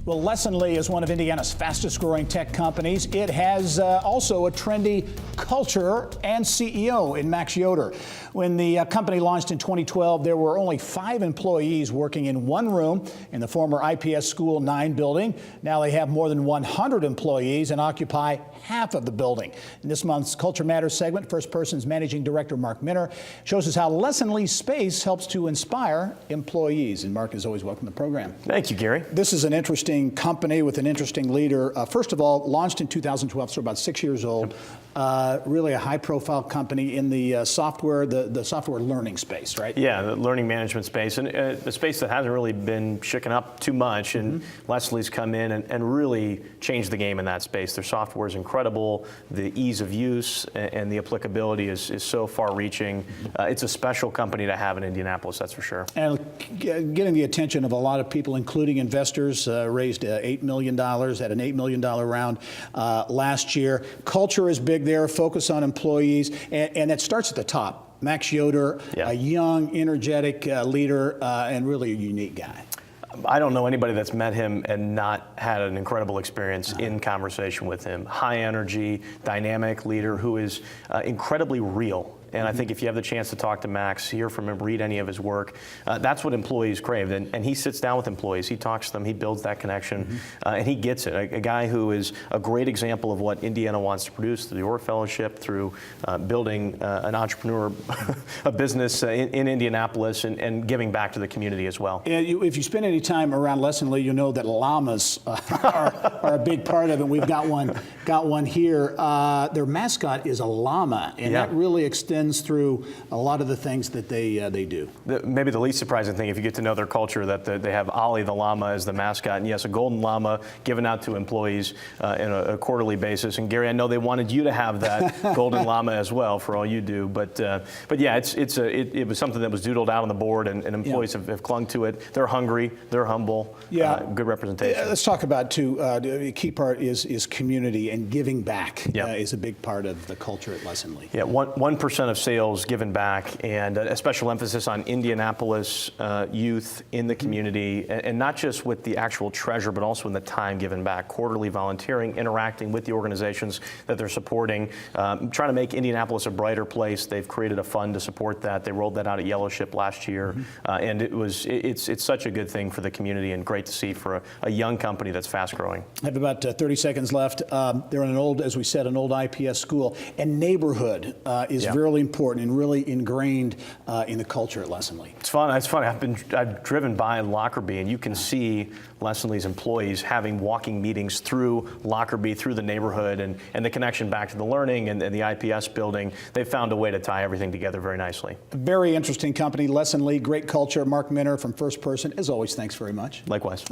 Well, Lessonly is one of Indiana's fastest growing tech companies. It has also a trendy culture and CEO in Max Yoder. When the company launched in 2012, there were only 5 employees working in one room in the former IPS School 9 building. Now they have more than 100 employees and occupy half of the building. In this month's Culture Matters segment, First Person's Managing Director Mark Minner shows us how Lessonly's space helps to inspire employees. And Mark is always welcome to the program. Thank you, Gary. This is an interesting company with an interesting leader. First of all, launched in 2012, so about 6 years old. Really a high-profile company in the software, the software learning space, right? Yeah, the learning management space, and a space that hasn't really been shaken up too much. And Lessonly's come in and really changed the game in that space. Their software is incredible. The ease of use and the applicability is so far-reaching. It's a special company to have in Indianapolis, that's for sure. And getting the attention of a lot of people, including investors, raised $8 million at an $8 million round last year. Culture is big there, focus on employees, and it starts at the top. Max Yoder, a young, energetic leader, and really a unique guy. I don't know anybody that's met him and not had an incredible experience in conversation with him. High energy, dynamic leader who is incredibly real. And I think if you have the chance to talk to Max, hear from him, read any of his work, that's what employees crave. And he sits down with employees, he talks to them, he builds that connection, and he gets it. A guy who is a great example of what Indiana wants to produce through the Orr Fellowship, through building an entrepreneur, a business in Indianapolis, and giving back to the community as well. If you spend any time around Lessonly, you know that llamas are a big part of it. We've got one here. Their mascot is a llama, and that really extends through a lot of the things that they do. Maybe the least surprising thing, if you get to know their culture, that they have OLLIE the llama as the mascot, and yes, a golden llama given out to employees in a quarterly basis. And Gary, I know they wanted you to have that golden llama as well for all you do, but yeah, it was something that was doodled out on the board, and employees have clung to it. They're hungry, they're humble, good representation. Let's talk about the key part is community, and giving back is a big part of the culture at Lessonly. Yeah, 1% of sales given back, and a special emphasis on Indianapolis youth in the community, and not just with the actual treasure, but also in the time given back. Quarterly volunteering, interacting with the organizations that they're supporting, trying to make Indianapolis a brighter place. They've created a fund to support that. They rolled that out at Yellowship last year, and it's such a good thing for the community, and great to see for a young company that's fast growing. I have about 30 seconds left. They're in an old, as we said, an old IPS school, and neighborhood is really important and really ingrained in the culture at Lessonly. It's fun. It's funny. I've driven by Lockerbie, and you can see Lessonly's employees having walking meetings through Lockerbie, through the neighborhood, and the connection back to the learning and the IPS building. They've found a way to tie everything together very nicely. Very interesting company, Lessonly. Great culture. Mark Minner from First Person. As always, thanks very much. Likewise.